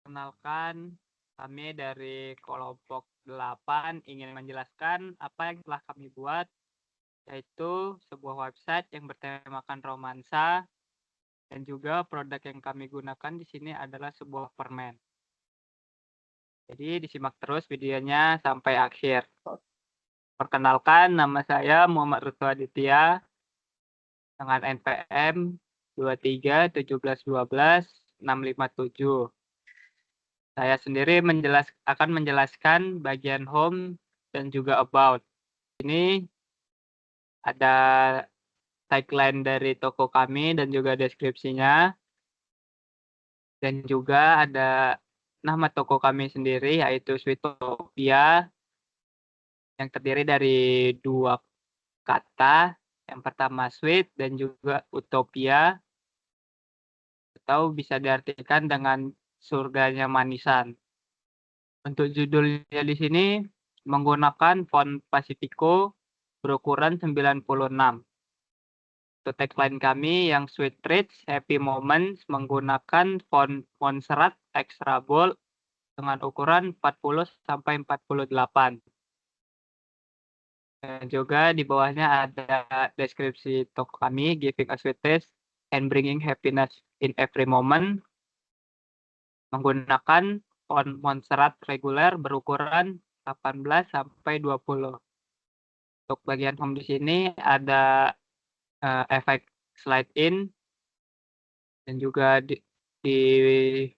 Perkenalkan, kami dari kelompok 8 ingin menjelaskan apa yang telah kami buat, yaitu sebuah website yang bertemakan romansa, dan juga produk yang kami gunakan di sini adalah sebuah permen. Jadi disimak terus videonya sampai akhir. Perkenalkan, nama saya Muhammad Ruthu Aditya dengan NPM 231712657. Saya sendiri akan menjelaskan bagian home dan juga about. Ini ada tagline dari toko kami dan juga deskripsinya. Dan juga ada nama toko kami sendiri yaitu Sweetopia yang terdiri dari 2 kata. Yang pertama sweet dan juga utopia, atau bisa diartikan dengan surganya manisan. Untuk judulnya di sini menggunakan font Pacifico berukuran 96. Untuk tagline kami yang Sweet Treats, Happy Moments menggunakan font Montserrat Extra Bold dengan ukuran 40 sampai 48. Dan juga di bawahnya ada deskripsi toko kami, Giving a Sweet Taste and Bringing Happiness in Every Moment, menggunakan font Montserrat reguler berukuran 18 sampai 20. Untuk bagian home di sini ada efek slide in, dan juga di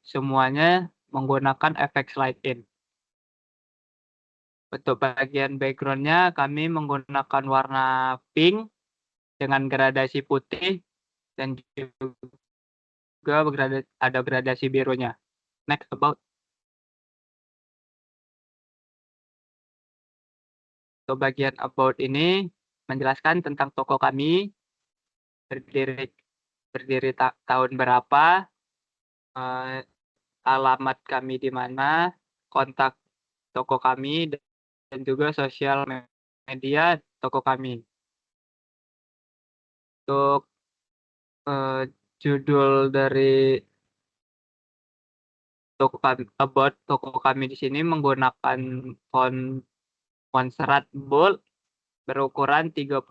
semuanya menggunakan efek slide in. Untuk bagian background-nya kami menggunakan warna pink dengan gradasi putih dan juga ada gradasi birunya. Next about. Untuk bagian about ini menjelaskan tentang toko kami, berdiri tahun berapa, alamat kami di mana, kontak toko kami, dan juga sosial media toko kami. Untuk judul dari toko kami di sini menggunakan font Montserrat Bold berukuran 32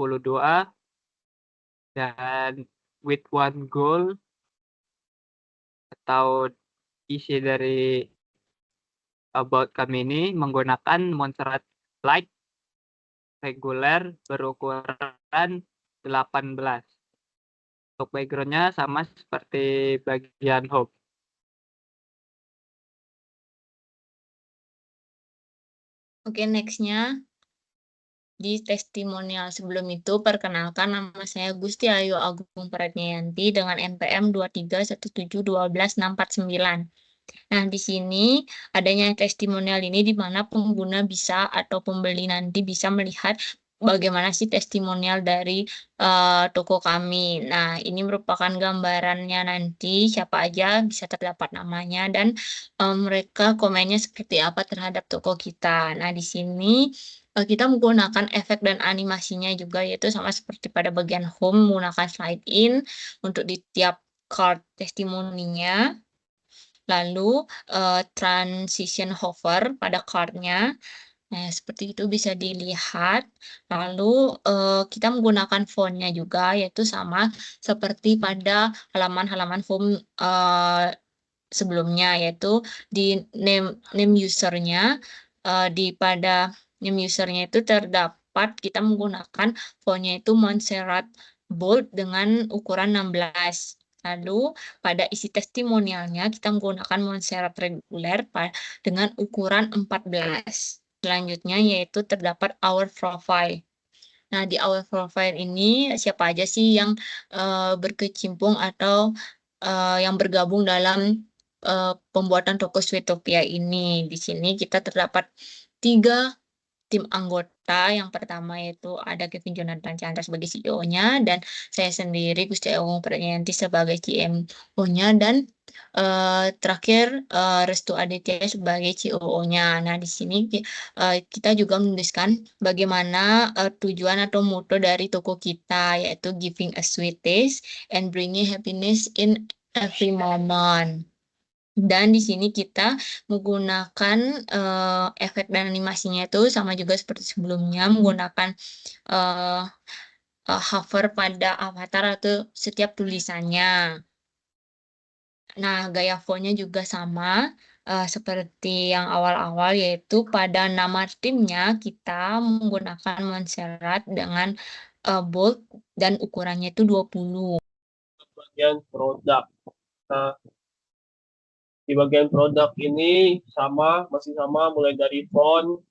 dan with one goal, atau isi dari about kami ini menggunakan Montserrat Light reguler berukuran 18. Untuk background-nya sama seperti bagian home. Oke, next-nya di testimonial. Sebelum itu, perkenalkan nama saya Gusti Ayu Agung Pratnyanti dengan NPM 23171212649. Nah, di sini adanya testimonial ini di mana pengguna bisa atau pembeli nanti bisa melihat bagaimana sih testimonial dari toko kami. Nah, ini merupakan gambarannya nanti siapa aja bisa terdapat namanya dan mereka komennya seperti apa terhadap toko kita. Nah, di sini kita menggunakan efek dan animasinya juga, yaitu sama seperti pada bagian home menggunakan slide in untuk di tiap card testimoninya. Lalu transition hover pada card-nya. Nah, seperti itu bisa dilihat. Lalu kita menggunakan font-nya juga, yaitu sama seperti pada halaman-halaman home sebelumnya, yaitu di name user-nya, pada name user-nya itu terdapat kita menggunakan font-nya itu Montserrat Bold dengan ukuran 16. Lalu pada isi testimonialnya kita menggunakan Montserrat reguler dengan ukuran 14. Selanjutnya yaitu terdapat our profile. Nah, di our profile ini siapa aja sih yang berkecimpung atau yang bergabung dalam pembuatan toko Sweetopia ini. Di sini kita terdapat 3 tim anggota. Yang pertama yaitu ada Kevin Jonathan Chandra sebagai CEO-nya dan saya sendiri Gusti Agung Pratnyanti sebagai CMO-nya dan terakhir Restu Aditya sebagai COO-nya. Nah, di sini kita juga menuliskan bagaimana tujuan atau motto dari toko kita, yaitu giving a sweet taste and bringing happiness in every moment. Dan di sini kita menggunakan, efek dan animasinya itu sama juga seperti sebelumnya menggunakan, eee hover pada avatar atau setiap tulisannya. Nah, gaya font-nya juga sama, seperti yang awal-awal, yaitu pada nama timnya kita menggunakan Montserrat dengan, bold dan ukurannya itu 20. Bagian produk. Nah, di bagian produk ini masih sama mulai dari font,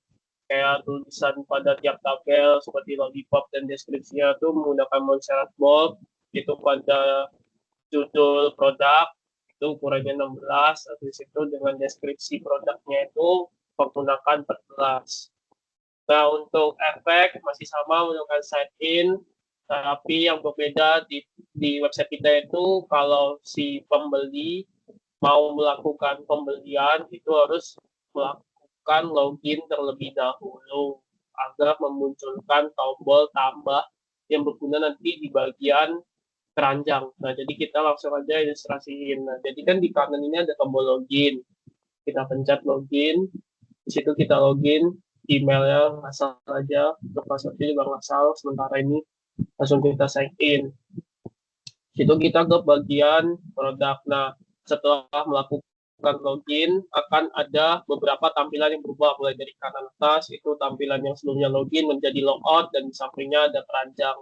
kayak tulisan pada tiap tabel seperti lollipop dan deskripsinya itu menggunakan Montserrat Bold. Itu pada judul produk itu ukurannya 16, habis itu dengan deskripsi produknya itu menggunakan 14. Nah, untuk efek masih sama menggunakan site in, tapi yang berbeda di website kita itu kalau si pembeli mau melakukan pembelian itu harus melakukan login terlebih dahulu agar memunculkan tombol tambah yang berguna nanti di bagian keranjang. Nah, jadi kita langsung aja ilustrasiin. Nah, jadi kan di kanan ini ada tombol login. Kita pencet login, di situ kita login, emailnya ngasal aja, untuk passwordnya juga ngasal, sementara ini langsung kita sign in. Di situ kita ke bagian produk. Nah, setelah melakukan login, akan ada beberapa tampilan yang berubah, mulai dari kanan atas, itu tampilan yang sebelumnya login menjadi logout, dan di sampingnya ada keranjang.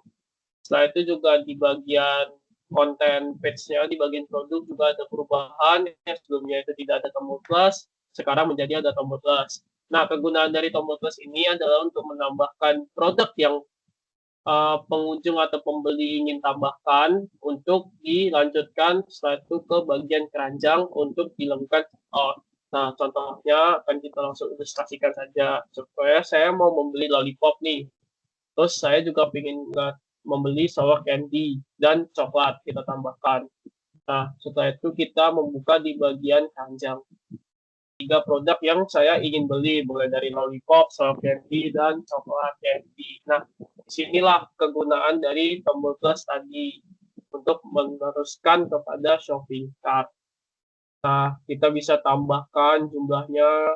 Setelah itu juga di bagian konten page-nya, di bagian produk juga ada perubahan, yang sebelumnya itu tidak ada tombol plus, sekarang menjadi ada tombol plus. Nah, kegunaan dari tombol plus ini adalah untuk menambahkan produk yang pengunjung atau pembeli ingin tambahkan untuk dilanjutkan setelah itu ke bagian keranjang untuk dilengkapi. Nah, contohnya akan kita langsung ilustrasikan saja. Supaya saya mau membeli lollipop nih, terus saya juga ingin membeli sour candy dan coklat kita tambahkan. Nah, setelah itu kita membuka di bagian keranjang. 3 produk yang saya ingin beli, mulai dari lollipop, sour candy, dan coklat candy. Nah, disinilah kegunaan dari tombol plus tadi untuk meneruskan kepada shopping cart. Nah, kita bisa tambahkan jumlahnya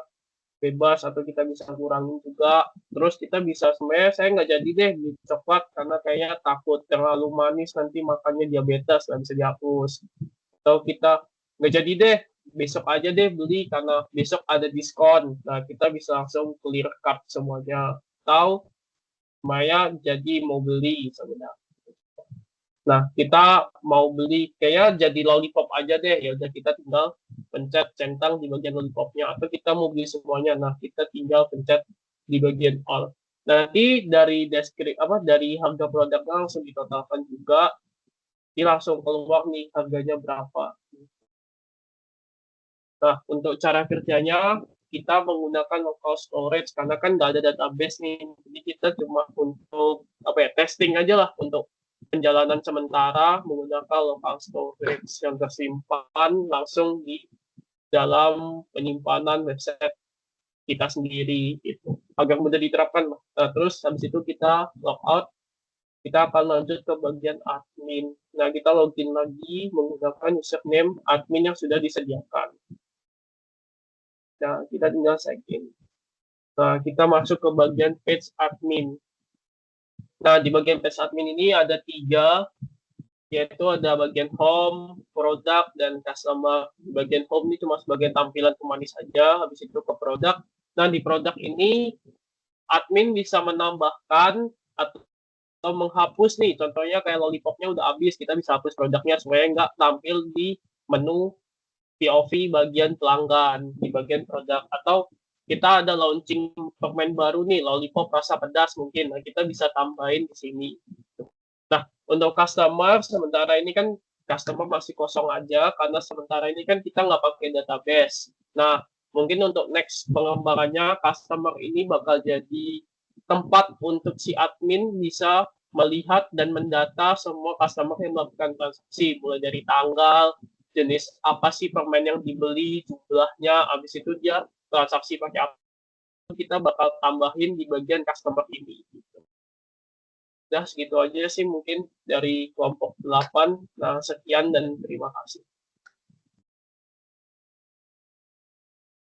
bebas atau kita bisa kurangin juga. Terus kita bisa, sebenarnya saya nggak jadi deh beli coklat karena kayaknya takut terlalu manis nanti makannya diabetes, nggak bisa dihapus. Atau kita nggak jadi deh, besok aja deh beli karena besok ada diskon. Nah, kita bisa langsung clear cart semuanya. Atau Maya jadi mau beli sebenarnya. Nah, kita mau beli kayaknya jadi lollipop aja deh. Ya udah kita tinggal pencet centang di bagian lollipopnya, atau kita mau beli semuanya. Nah, kita tinggal pencet di bagian all. Nanti dari dari harga produknya langsung ditotalkan juga. Ini langsung keluar nih harganya berapa. Nah, untuk cara kerjanya kita menggunakan local storage karena kan nggak ada database nih. Jadi kita cuma untuk testing aja lah, untuk penjalanan sementara menggunakan local storage yang tersimpan langsung di dalam penyimpanan website kita sendiri itu agar mudah diterapkan. Nah, terus habis itu kita logout, kita akan lanjut ke bagian admin. Nah, kita login lagi menggunakan username admin yang sudah disediakan. Nah, kita tinggal sign in. Nah, kita masuk ke bagian page admin. Nah, di bagian page admin ini ada 3, yaitu ada bagian home, produk, dan customer. Di bagian home ini cuma sebagai tampilan pemanis saja, habis itu ke produk. Nah, di produk ini admin bisa menambahkan atau menghapus nih, contohnya kayak lollipopnya udah habis, kita bisa hapus produknya supaya nggak tampil di menu POV bagian pelanggan di bagian produk. Atau kita ada launching permen baru nih, lollipop rasa pedas mungkin, nah kita bisa tambahin di sini. Nah, untuk customer sementara ini kan customer masih kosong aja karena sementara ini kan kita nggak pakai database. Nah, mungkin untuk next pengembangannya customer ini bakal jadi tempat untuk si admin bisa melihat dan mendata semua customer yang melakukan transaksi, mulai dari tanggal, jenis apa sih permen yang dibeli, jumlahnya, habis itu dia transaksi pakai apa, kita bakal tambahin di bagian customer ini. Udah segitu aja sih mungkin dari kelompok 8. Nah, sekian dan terima kasih.